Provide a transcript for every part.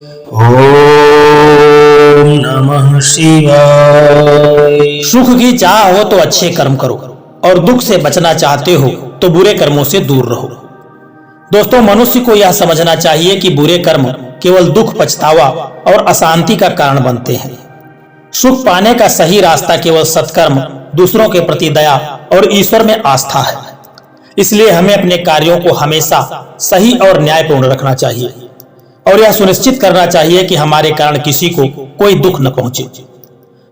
ओम नमः शिवाय। सुख की चाह हो तो अच्छे कर्म करो और दुख से बचना चाहते हो तो बुरे कर्मों से दूर रहो। दोस्तों, मनुष्य को यह समझना चाहिए कि बुरे कर्म केवल दुख, पछतावा और अशांति का कारण बनते हैं। सुख पाने का सही रास्ता केवल सत्कर्म, दूसरों के प्रति दया और ईश्वर में आस्था है। इसलिए हमें अपने कार्यों को हमेशा सही और न्यायपूर्ण रखना चाहिए और यह सुनिश्चित करना चाहिए कि हमारे कारण किसी को कोई दुख न पहुंचे।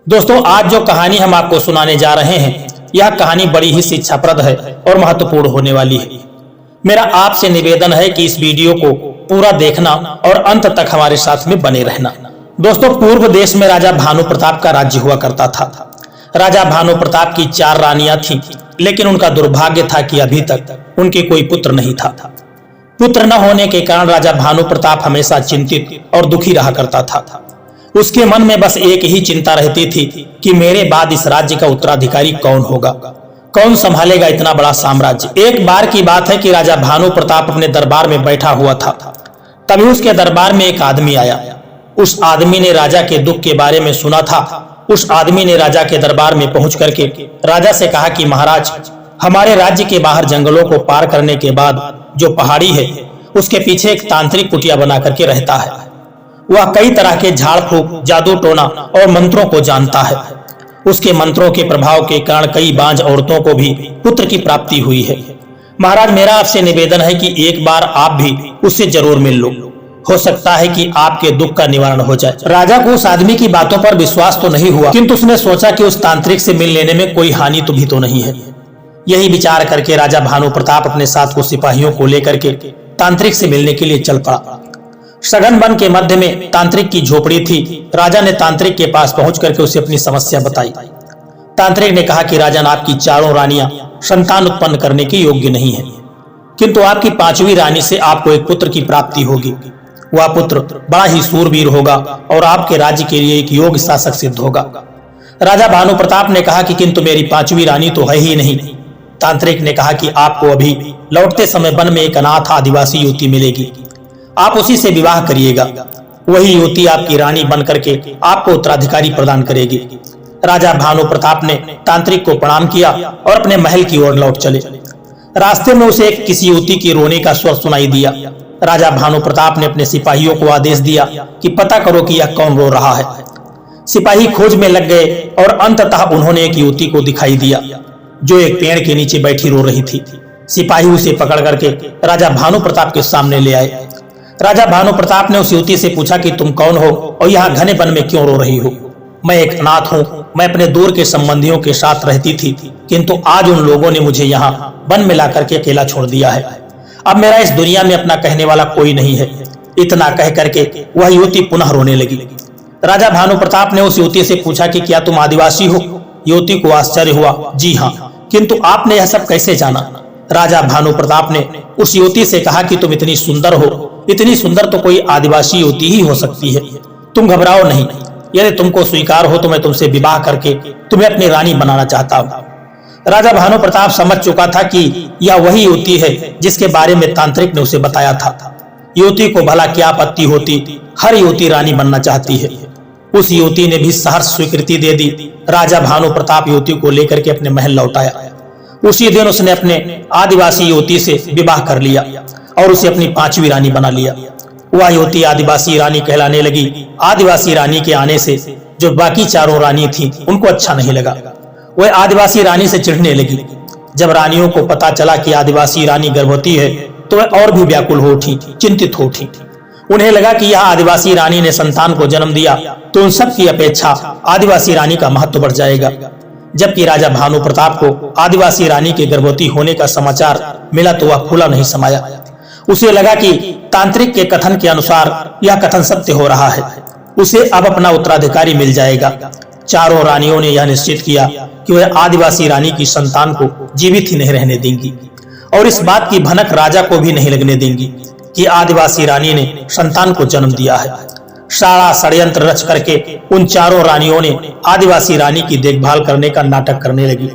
दोस्तों, आज जो कहानी हम आपको सुनाने जा रहे हैं, यह कहानी बड़ी ही शिक्षाप्रद है और महत्वपूर्ण होने वाली है। मेरा आपसे निवेदन है कि इस वीडियो को पूरा देखना और अंत तक हमारे साथ में बने रहना। दोस्तों, पूर्व देश में राजा भानु प्रताप का राज्य हुआ करता था। राजा भानु प्रताप की 4 रानियां थीं, लेकिन उनका दुर्भाग्य था कि अभी तक उनके कोई पुत्र नहीं था। पुत्र न होने के कारण राजा भानु प्रताप हमेशा चिंतित और दुखी रहा करता था। उसके मन में बस एक ही चिंता रहती थी कि मेरे बाद इस राज्य का उत्तराधिकारी कौन होगा, कौन संभालेगा इतना बड़ा साम्राज्य। एक बार की बात है कि राजा भानु प्रताप अपने दरबार में बैठा हुआ था। तभी उसके दरबार में एक आदमी आया। उस आदमी ने राजा के दुख के बारे में सुना था। उस आदमी ने राजा के दरबार में पहुंच करके राजा से कहा कि महाराज, हमारे राज्य के बाहर जंगलों को पार करने के बाद जो पहाड़ी है, उसके पीछे एक तांत्रिक कुटिया बना करके रहता है। वह कई तरह के झाड़ फूक, जादू टोना और मंत्रों को जानता है। उसके मंत्रों के प्रभाव के कारण कई बांझ औरतों को भी पुत्र की प्राप्ति हुई है। महाराज, मेरा आपसे निवेदन है कि एक बार आप भी उससे जरूर मिल लो। हो सकता है कि आपके दुख का निवारण हो जाए। राजा को उस आदमी की बातों पर विश्वास तो नहीं हुआ, किंतु उसने सोचा कि उस तांत्रिक से मिल लेने में कोई हानि तो भी तो नहीं है। यही विचार करके राजा भानु प्रताप अपने साथ कुछ सिपाहियों को लेकर के तांत्रिक से मिलने के लिए चल पड़ा। सघन वन के मध्य में तांत्रिक की झोपड़ी थी। राजा ने तांत्रिक के पास पहुंच करके उसे अपनी समस्या बताई। तांत्रिक ने कहा कि राजन, आपकी 4 रानियां संतान उत्पन्न करने के योग्य नहीं है, किंतु आपकी 5वीं रानी से आपको एक पुत्र की प्राप्ति होगी। वह पुत्र बड़ा ही सूरवीर होगा और आपके राज्य के लिए एक योग्य शासक सिद्ध होगा। राजा भानु प्रताप ने कहा कि किंतु मेरी 5वीं रानी तो है ही नहीं। तांत्रिक ने कहा कि आपको अभी लौटते समय वन में एक अनाथ आदिवासी युवती मिलेगी, आप उसी से विवाह करिएगा। वही युवती आपकी रानी बन करके आपको उत्तराधिकारी प्रदान करेगी। राजा भानु प्रताप ने तांत्रिक को प्रणाम किया और अपने महल की ओर लौट चले। रास्ते में उसे किसी युवती के रोने का स्वर सुनाई दिया। राजा भानु प्रताप ने अपने सिपाहियों को आदेश दिया कि पता करो कि यह कौन रो रहा है। सिपाही खोज में लग गए और अंततः उन्होंने एक युवती को दिखाई दिया जो एक पेड़ के नीचे बैठी रो रही थी। सिपाही उसे पकड़ करके राजा भानु प्रताप के सामने ले आए। राजा भानु प्रताप ने उस युवती से पूछा कि तुम कौन हो और यहाँ घने वन में क्यों रो रही हो? मैं एक अनाथ हूँ, मैं अपने दूर के संबंधियों के साथ रहती थी, किंतु आज उन लोगों ने मुझे यहाँ वन में ला करके अकेला छोड़ दिया है। अब मेरा इस दुनिया में अपना कहने वाला कोई नहीं है। इतना कह करके वह युवती पुनः रोने लगी। राजा भानु प्रताप ने उस युवती से पूछा कि क्या तुम आदिवासी हो? युवती को आश्चर्य हुआ। जी हाँ, किंतु आपने यह सब कैसे जाना? राजा भानु प्रताप ने उस युवती से कहा कि तुम इतनी सुंदर हो, इतनी सुंदर तो कोई आदिवासी युवती ही हो सकती है। तुम घबराओ नहीं, यदि तुमको स्वीकार हो तो मैं तुमसे विवाह करके तुम्हें अपनी रानी बनाना चाहता हूँ। राजा भानु प्रताप समझ चुका था कि यह वही युवती है जिसके बारे में तांत्रिक ने उसे बताया था। युवती को भला क्या आपत्ति होती, हर युवती रानी बनना चाहती है। उस युवती ने भी सहर्ष स्वीकृति दे दी। राजा भानु प्रताप युवती को लेकर के अपने महल लौट आया। उसी दिन उसने अपने आदिवासी युवती से विवाह कर लिया और उसे अपनी 5वीं रानी बना लिया। वह युवती आदिवासी रानी कहलाने लगी। आदिवासी रानी के आने से जो बाकी 4 रानी थी उनको अच्छा नहीं लगा। वह आदिवासी रानी से चिढ़ने लगी। जब रानियों को पता चला कि आदिवासी रानी गर्भवती है तो वह और भी व्याकुल हो उठी, चिंतित हो उठी। उन्हें लगा कि यह आदिवासी रानी ने संतान को जन्म दिया तो उन सब की अपेक्षा आदिवासी रानी का महत्व बढ़ जाएगा। जबकि राजा भानु प्रताप को आदिवासी रानी के गर्भवती होने का समाचार मिला तो वह फूला नहीं समाया। उसे लगा कि तांत्रिक के कथन के अनुसार यह कथन सत्य हो रहा है, उसे अब अपना उत्तराधिकारी मिल जाएगा। 4 रानियों ने यह निश्चित किया कि वह आदिवासी रानी की संतान को जीवित ही नहीं रहने देंगी और इस बात की भनक राजा को भी नहीं लगने देंगी कि आदिवासी रानी ने संतान को जन्म दिया है। सारा षड्यंत्र रच करके उन 4 रानियों ने आदिवासी रानी की देखभाल करने का नाटक करने लगी।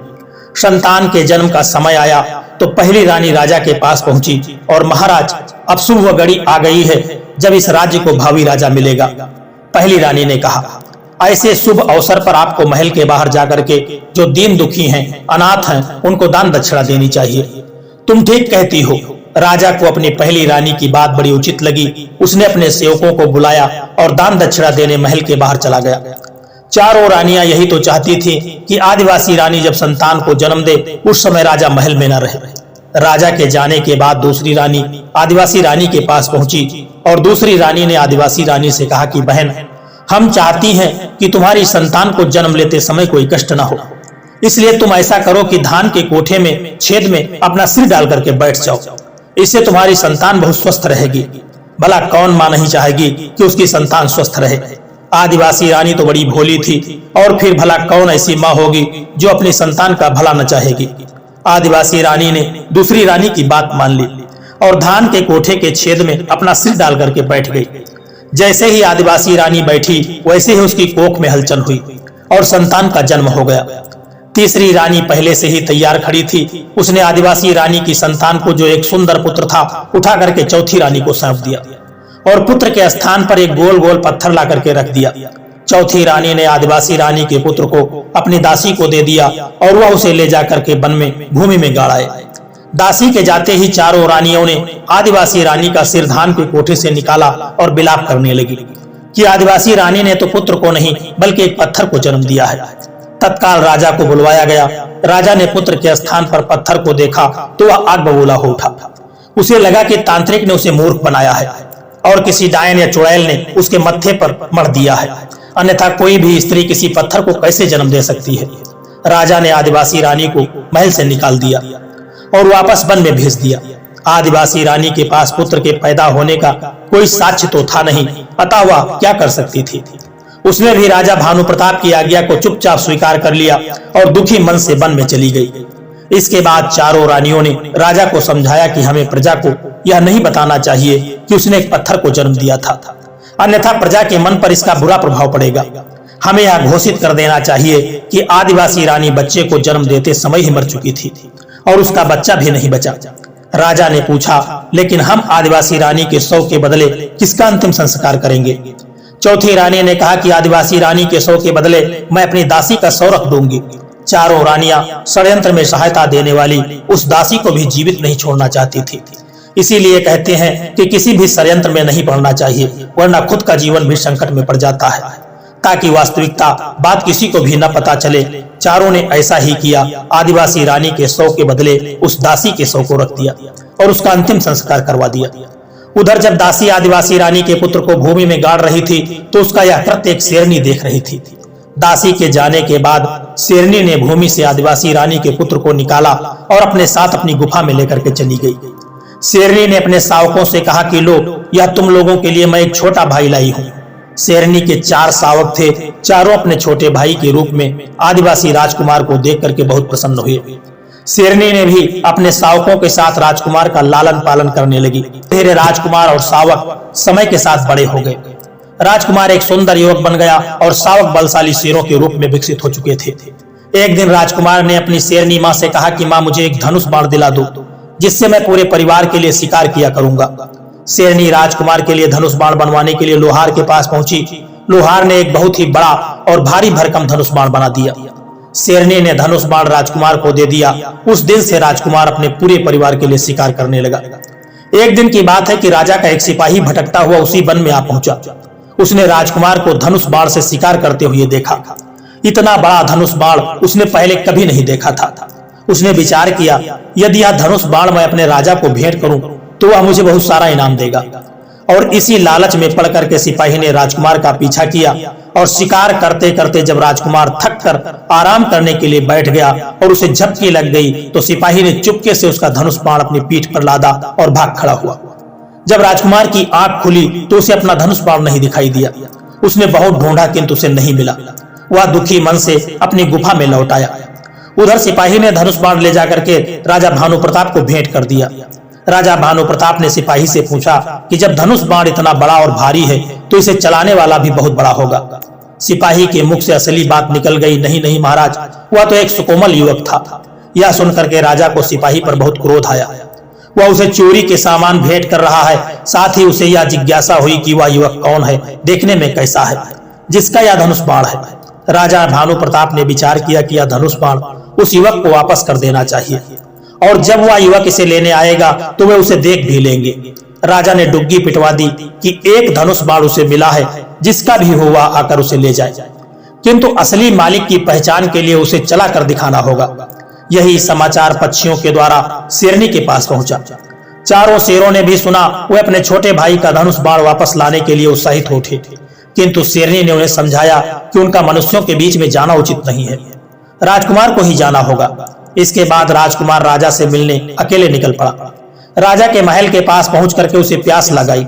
संतान के जन्म का समय आया तो पहली रानी राजा के पास पहुंची और महाराज, अब शुभ घड़ी आ गई है, जब इस राज्य को भावी राजा मिलेगा। पहली रानी ने कहा, ऐसे शुभ अवसर पर आपको महल के बाहर जाकर के जो दीन दुखी हैं, अनाथ हैं, उनको दान दक्षिणा देनी चाहिए। तुम ठीक कहती हो। राजा को अपनी पहली रानी की बात बड़ी उचित लगी। उसने अपने सेवकों को बुलाया और दान दक्षिणा देने महल के बाहर चला गया। चारों रानियां यही तो चाहती थी कि आदिवासी रानी जब संतान को जन्म दे उस समय राजा महल में न रहे। राजा के जाने के बाद दूसरी रानी आदिवासी रानी के पास पहुंची और दूसरी रानी ने आदिवासी रानी से कहा कि बहन, हम चाहती हैं कि तुम्हारी संतान को जन्म लेते समय कोई कष्ट न हो, इसलिए तुम ऐसा करो कि धान के कोठे में छेद में अपना सिर डाल करके बैठ जाओ। इससे तुम्हारी संतान बहुत स्वस्थ रहेगी। भला कौन मां नहीं चाहेगी कि उसकी संतान स्वस्थ रहे। आदिवासी रानी तो बड़ी भोली थी, और फिर भला कौन ऐसी मां होगी जो अपनी संतान का भला न चाहेगी। आदिवासी रानी ने दूसरी रानी की बात मान ली और धान के कोठे के छेद में अपना सिर डाल करके बैठ गई। जैसे ही आदिवासी रानी बैठी वैसे ही उसकी कोख में हलचल हुई और संतान का जन्म हो गया। तीसरी रानी पहले से ही तैयार खड़ी थी। उसने आदिवासी रानी की संतान को, जो एक सुंदर पुत्र था, उठा करके चौथी रानी को सौंप दिया और पुत्र के स्थान पर एक गोल गोल पत्थर ला करके रख दिया। चौथी रानी ने आदिवासी रानी के पुत्र को अपनी दासी को दे दिया और वह उसे ले जाकर के वन में भूमि में गाड़ाए। दासी के जाते ही चारों रानियों ने आदिवासी रानी का सिर धान के कोठे से निकाला और बिलाप करने लगी कि आदिवासी रानी ने तो पुत्र को नहीं बल्कि एक पत्थर को जन्म दिया है। तत्काल राजा को बुलवाया गया। राजा ने पुत्र के स्थान पर पत्थर को देखा तो वह आग बबूला हो उठा। उसे लगा कि तांत्रिक ने उसे मूर्ख बनाया है और किसी डायन या चुड़ैल ने उसके मत्थे पर मर दिया है, अन्यथा कोई भी स्त्री किसी पत्थर को कैसे जन्म दे सकती है। राजा ने आदिवासी रानी को महल से निकाल दिया और वापस वन में भेज दिया। आदिवासी रानी के पास पुत्र के पैदा होने का कोई साक्ष्य तो था नहीं, अतः वह क्या कर सकती थी। उसने भी राजा भानु प्रताप की आज्ञा को चुपचाप स्वीकार कर लिया और दुखी मन से वन में चली गई। इसके बाद चारों रानियों ने राजा को समझाया कि हमें प्रजा को यह नहीं बताना चाहिए कि उसने एक पत्थर को जन्म दिया था, अन्यथा प्रजा के मन पर इसका बुरा प्रभाव पड़ेगा। हमें यह घोषित कर देना चाहिए कि आदिवासी रानी बच्चे को जन्म देते समय ही मर चुकी थी और उसका बच्चा भी नहीं बचा। राजा ने पूछा, लेकिन हम आदिवासी रानी के शव के बदले किसका अंतिम संस्कार करेंगे? चौथी रानी ने कहा कि आदिवासी रानी के शव के बदले मैं अपनी दासी का शव रख दूंगी। चारों रानियां षड्यंत्र में सहायता देने वाली उस दासी को भी जीवित नहीं छोड़ना चाहती थी। इसीलिए कहते हैं कि किसी भी षड्यंत्र में नहीं पड़ना चाहिए, वरना खुद का जीवन भी संकट में पड़ जाता है। ताकि वास्तविकता बात किसी को भी न पता चले, चारों ने ऐसा ही किया। आदिवासी रानी के शव के बदले उस दासी के शव को रख दिया और उसका अंतिम संस्कार करवा दिया। उधर जब दासी आदिवासी रानी के पुत्र को भूमि में गाड़ रही थी तो उसका यह कृत्य एक शेरनी देख रही थी। दासी के जाने के बाद शेरनी ने भूमि से आदिवासी रानी के पुत्र को निकाला और अपने साथ अपनी गुफा में लेकर के चली गई। शेरनी ने अपने शावकों से कहा कि लो, यह तुम लोगों के लिए मैं एक छोटा भाई लाई हूँ। शेरनी के 4 शावक थे। चारों अपने छोटे भाई के रूप में आदिवासी राजकुमार को देख करके बहुत प्रसन्न हुए। शेरनी ने भी अपने शावकों के साथ राजकुमार का लालन पालन करने लगी। धीरे राजकुमार और शावक समय के साथ बड़े हो गए। राजकुमार एक सुंदर युवक बन गया और शावक बलशाली शेरों के रूप में विकसित हो चुके थे। एक दिन राजकुमार ने अपनी शेरनी माँ से कहा कि माँ, मुझे एक धनुष बाण दिला दो, जिससे मैं पूरे परिवार के लिए शिकार किया करूंगा। शेरनी राजकुमार के लिए धनुष बाण बनवाने के लिए लोहार के पास पहुंची। लोहार ने एक बहुत ही बड़ा और भारी भरकम धनुष बाण बना दिया। शेरनी ने धनुष बाण राजकुमार को दे दिया। उस दिन से राजकुमार अपने पूरे परिवार के लिए शिकार करने लगा। एक दिन की बात है कि राजा का एक सिपाही भटकता हुआ उसी वन में आ पहुंचा। उसने राजकुमार को धनुष बाण से शिकार करते हुए देखा। इतना बड़ा धनुष बाण उसने पहले कभी नहीं देखा था। उसने विचार किया, यदि यह धनुष बाण मैं अपने राजा को भेंट करूं तो वह मुझे बहुत सारा इनाम देगा। और इसी लालच में पड़ करके सिपाही ने राजकुमार का पीछा किया और शिकार करते करते जब राजकुमार थक कर आराम करने के लिए बैठ गया और उसे झपकी लग गई तो सिपाही ने चुपके से उसका धनुष बाण अपनी पीठ पर लादा और भाग खड़ा हुआ। जब राजकुमार की आंख खुली तो उसे अपना धनुष बाण नहीं दिखाई दिया। उसने बहुत ढूंढा किंतु उसे नहीं मिला। वह दुखी मन से अपनी गुफा में लौट आया। उधर सिपाही ने धनुष बाण ले जाकर के राजा भानु प्रताप को भेंट कर दिया। राजा भानु प्रताप ने सिपाही से पूछा कि जब धनुष बाण इतना बड़ा और भारी है तो इसे चलाने वाला भी बहुत बड़ा होगा। सिपाही के मुख से असली बात निकल गई, नहीं नहीं महाराज, वह तो एक सुकोमल युवक था। यह सुनकर के राजा को सिपाही पर बहुत क्रोध आया। वह उसे चोरी के सामान भेंट कर रहा है। साथ ही उसे यह जिज्ञासा हुई कि वह युवक कौन है, देखने में कैसा है, जिसका यह धनुष बाण है। राजा भानु प्रताप ने विचार किया कि यह धनुष बाण उस युवक को वापस कर देना चाहिए, और जब वह युवक इसे लेने आएगा तो वे उसे देख भी लेंगे। राजा ने डुग्गी पिटवा दी कि एक धनुष बाण उसे मिला है, जिसका भी हो वह आकर उसे ले जाए, किंतु असली मालिक की पहचान के लिए उसे चला कर दिखाना होगा। यही समाचार पक्षियों के द्वारा शेरनी के पास पहुंचा। चारों शेरों ने भी सुना। वे अपने छोटे भाई का धनुष बाण वापस लाने के लिए उत्साहित हो उठे, किंतु शेरनी ने उन्हें समझाया कि उनका मनुष्यों के बीच में जाना उचित नहीं है, राजकुमार को ही जाना होगा। इसके बाद राजकुमार राजा से मिलने अकेले निकल पड़ा। राजा के महल के पास पहुंच करके उसे प्यास लगाई।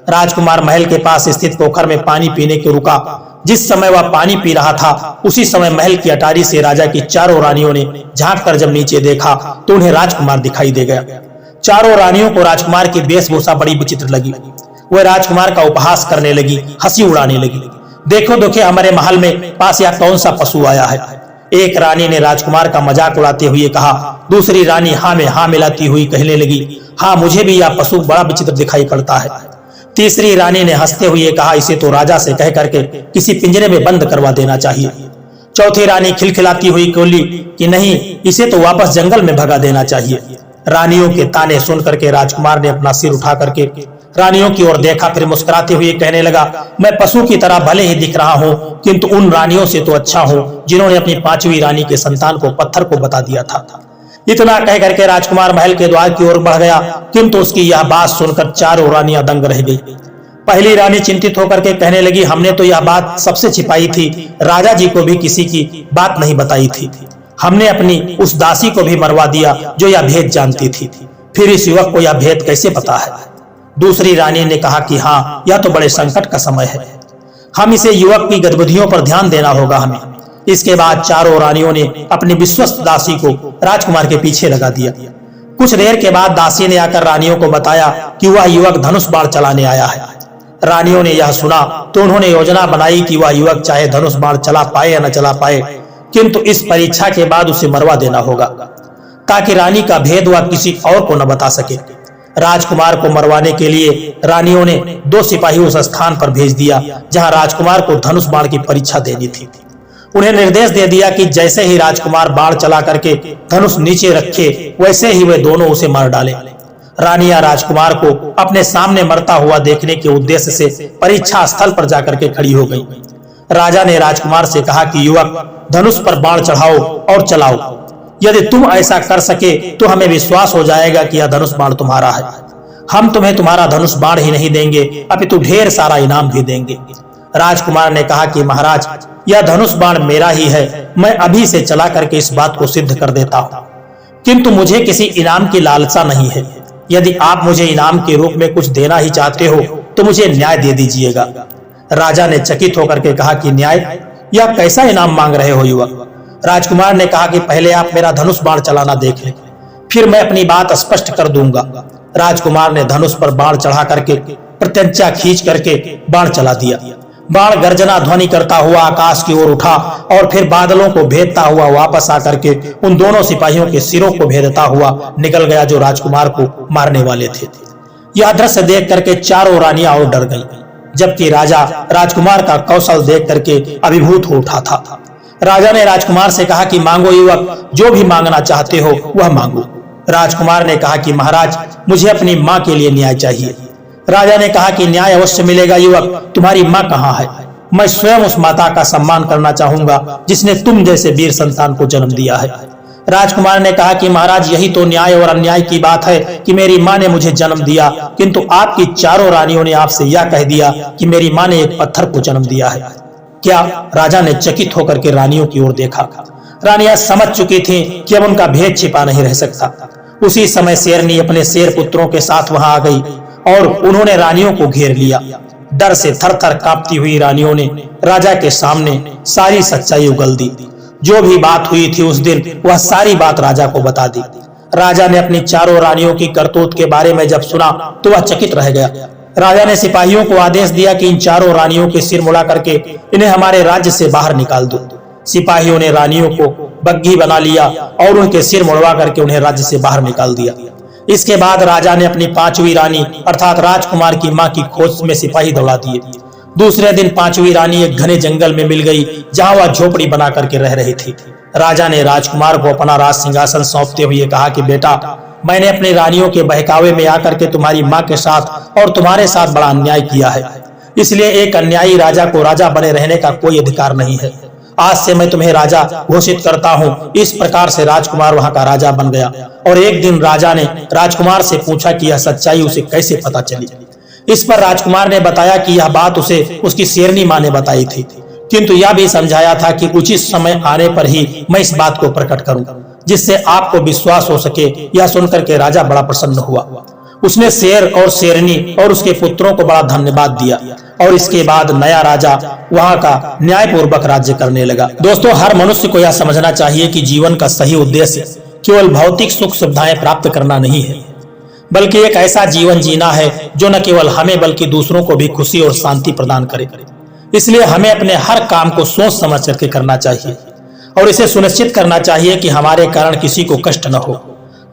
राजकुमार महल के पास स्थित पोखर में पानी पीने के रुका। जिस समय वह पानी पी रहा था, उसी समय महल की अटारी से राजा की चारों रानियों ने झांक कर जब नीचे देखा तो उन्हें राजकुमार दिखाई दे गया। चारों रानियों को राजकुमार की वेशभूषा बड़ी विचित्र लगी। वह राजकुमार का उपहास करने लगी, हंसी उड़ाने लगी। देखो देखो, हमारे महल में पास यह कौन सा पशु आया है। एक रानी ने राजकुमार का मजाक उड़ाते हुए कहा। दूसरी रानी हाँ में हाँ मिलाती हुई कहने लगी, हाँ मुझे भी यह पशु बड़ा विचित्र दिखाई पड़ता है। तीसरी रानी ने हंसते हुए कहा, इसे तो राजा से कह करके किसी पिंजरे में बंद करवा देना चाहिए। चौथी रानी खिलखिलाती हुई बोली कि नहीं, इसे तो वापस जंगल में भगा देना चाहिए। रानियों के ताने सुन करके राजकुमार ने अपना सिर उठा करके रानियों की ओर देखा, फिर मुस्कुराते हुए कहने लगा, मैं पशु की तरह भले ही दिख रहा हूँ, किंतु उन रानियों से तो अच्छा हूँ जिन्होंने अपनी पांचवी रानी के संतान को पत्थर को बता दिया था। इतना कह करके राजकुमार महल के द्वार की ओर बढ़ गया, किंतु उसकी यह बात सुनकर चारों रानियां दंग रह गई। पहली रानी चिंतित होकर के कहने लगी, हमने तो यह बात सबसे छिपाई थी, राजा जी को भी किसी की बात नहीं बताई थी। हमने अपनी उस दासी को भी मरवा दिया जो यह भेद जानती थी, फिर इस युवक को यह भेद कैसे पता है। दूसरी रानी ने कहा कि हाँ, यह तो बड़े संकट का समय है, हम इसे युवक की गतिविधियों पर ध्यान देना होगा हमें। इसके बाद चारों रानियों ने अपनी विश्वस्त दासी को राजकुमार के पीछे लगा दिया। कुछ देर के बाद दासी ने आकर रानियों को बताया कि वह युवक धनुष बाण चलाने आया है। रानियों ने यह सुना तो उन्होंने योजना बनाई कि वह युवक चाहे धनुष बाण चला पाए या न चला पाए, किंतु इस परीक्षा के बाद उसे मरवा देना होगा, ताकि रानी का भेद वह किसी और को न बता सके। राजकुमार को मरवाने के लिए रानियों ने 2 सिपाही उस स्थान पर भेज दिया जहां राजकुमार को धनुष बाण की परीक्षा देनी थी। उन्हें निर्देश दे दिया कि जैसे ही राजकुमार बाण चला करके धनुष नीचे रखे, वैसे ही वे दोनों उसे मार डाले। रानियां राजकुमार को अपने सामने मरता हुआ देखने के उद्देश्य से परीक्षा स्थल पर जाकर के खड़ी हो गई। राजा ने राजकुमार से कहा कि युवक, धनुष पर बाण चढ़ाओ और चलाओ। यदि तुम ऐसा कर सके तो हमें विश्वास हो जाएगा कि यह धनुष बाण तुम्हारा है। हम तुम्हें तुम्हारा धनुष बाण ही नहीं देंगे, अपितु ढेर सारा इनाम भी देंगे। राजकुमार ने कहा कि महाराज, यह धनुष बाण मेरा ही है, मैं अभी से चला करके इस बात को सिद्ध कर देता हूँ, किंतु मुझे किसी इनाम की लालसा नहीं है। यदि आप मुझे इनाम के रूप में कुछ देना ही चाहते हो तो मुझे न्याय दे दीजिएगा। राजा ने चकित होकर के कहा कि न्याय, यह कैसा इनाम मांग रहे हो युवक। राजकुमार ने कहा कि पहले आप मेरा धनुष बाण चलाना देख लें, फिर मैं अपनी बात स्पष्ट कर दूंगा। राजकुमार ने धनुष पर बाण चढ़ा करके प्रत्यंचा खींच करके बाण चला दिया। बाण गर्जना ध्वनि करता हुआ आकाश की ओर उठा और फिर बादलों को भेदता हुआ वापस आकर के उन दोनों सिपाहियों के सिरों को भेदता हुआ निकल गया जो राजकुमार को मारने वाले थे। यह दृश्य देख करके चारों रानियां और डर गईं, जबकि राजा राजकुमार का कौशल देख करके अभिभूत हो उठा था। राजा ने राजकुमार से कहा कि मांगो युवक, जो भी मांगना चाहते हो वह मांगो। राजकुमार ने कहा कि महाराज, मुझे अपनी माँ के लिए न्याय चाहिए। राजा ने कहा कि न्याय अवश्य मिलेगा युवक, तुम्हारी माँ कहाँ है? मैं स्वयं उस माता का सम्मान करना चाहूंगा जिसने तुम जैसे वीर संतान को जन्म दिया है। राजकुमार ने कहा कि महाराज, यही तो न्याय और अन्याय की बात है कि मेरी माँ ने मुझे जन्म दिया, किंतु आपकी चारों रानियों ने आपसे यह कह दिया कि मेरी माँ ने एक पत्थर को जन्म दिया है। क्या? राजा ने चकित होकर के रानियों की ओर देखा। रानियां समझ चुकी थीं कि अब उनका भेद छिपा नहीं रह सकता। उसी समय शेरनी अपने शेर पुत्रों के साथ वहां आ गई और उन्होंने रानियों को घेर लिया। डर से थर-थर कांपती हुई रानियों ने राजा के सामने सारी सच्चाई उगल दी। जो भी बात हुई थी उस दिन, वह सारी बात राजा को बता दी। राजा ने अपनी चारों रानियों की करतूत के बारे में जब सुना तो वह चकित रह गया। राजा ने सिपाहियों को आदेश दिया कि इन चारों रानियों के सिर मुड़ा करके इन्हें हमारे राज्य से बाहर निकाल दो। सिपाहियों ने रानियों को बग्घी बना लिया और उनके सिर मुड़वा करके उन्हें राज्य से बाहर निकाल दिया। इसके बाद राजा ने अपनी पांचवी रानी अर्थात राजकुमार की मां की खोज में सिपाही दौड़ा दिए। दूसरे दिन पांचवी रानी एक घने जंगल में मिल गई, जहां वह झोपड़ी बना करके रह रही थी। राजा ने राजकुमार को अपना राज सिंहासन सौंपते हुए कहा कि बेटा, मैंने अपनी रानियों के बहकावे में आकर के तुम्हारी मां के साथ और तुम्हारे साथ बड़ा अन्याय किया है, इसलिए एक अन्यायी राजा को राजा बने रहने का कोई अधिकार नहीं है। आज से मैं तुम्हें राजा घोषित करता हूँ। इस प्रकार से राजकुमार वहां का राजा बन गया। और एक दिन राजा ने राजकुमार से पूछा कि यह सच्चाई उसे कैसे पता चली। इस पर राजकुमार ने बताया कि यह बात उसे उसकी शेरनी मां ने बताई थी, किंतु यह भी समझाया था कि उचित समय आने पर ही मैं इस बात को प्रकट करूं, जिससे आपको विश्वास हो सके। यह सुनकर के राजा बड़ा प्रसन्न हुआ। उसने शेर और शेरनी और उसके पुत्रों को बड़ा धन्यवाद दिया और इसके बाद नया राजा वहां का न्यायपूर्वक राज्य करने लगा। दोस्तों, हर मनुष्य को यह समझना चाहिए कि जीवन का सही उद्देश्य केवल भौतिक सुख सुविधाएं प्राप्त करना नहीं है, बल्कि एक ऐसा जीवन जीना है जो न केवल हमें बल्कि दूसरों को भी खुशी और शांति प्रदान करे। इसलिए हमें अपने हर काम को सोच समझ करके करना चाहिए और इसे सुनिश्चित करना चाहिए कि हमारे कारण किसी को कष्ट न हो।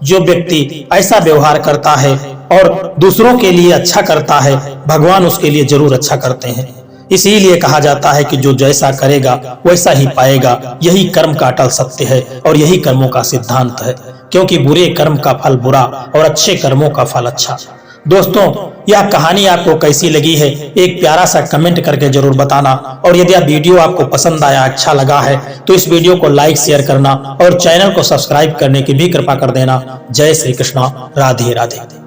जो व्यक्ति ऐसा व्यवहार करता है और दूसरों के लिए अच्छा करता है, भगवान उसके लिए जरूर अच्छा करते हैं। इसीलिए कहा जाता है कि जो जैसा करेगा वैसा ही पाएगा। यही कर्म का अटल सत्य है और यही कर्मों का सिद्धांत है, क्योंकि बुरे कर्म का फल बुरा और अच्छे कर्मों का फल अच्छा। दोस्तों, यह कहानी आपको कैसी लगी है एक प्यारा सा कमेंट करके जरूर बताना। और यदि यह वीडियो आपको पसंद आया, अच्छा लगा है, तो इस वीडियो को लाइक शेयर करना और चैनल को सब्सक्राइब करने की भी कृपा कर देना। जय श्री कृष्णा, राधे राधे।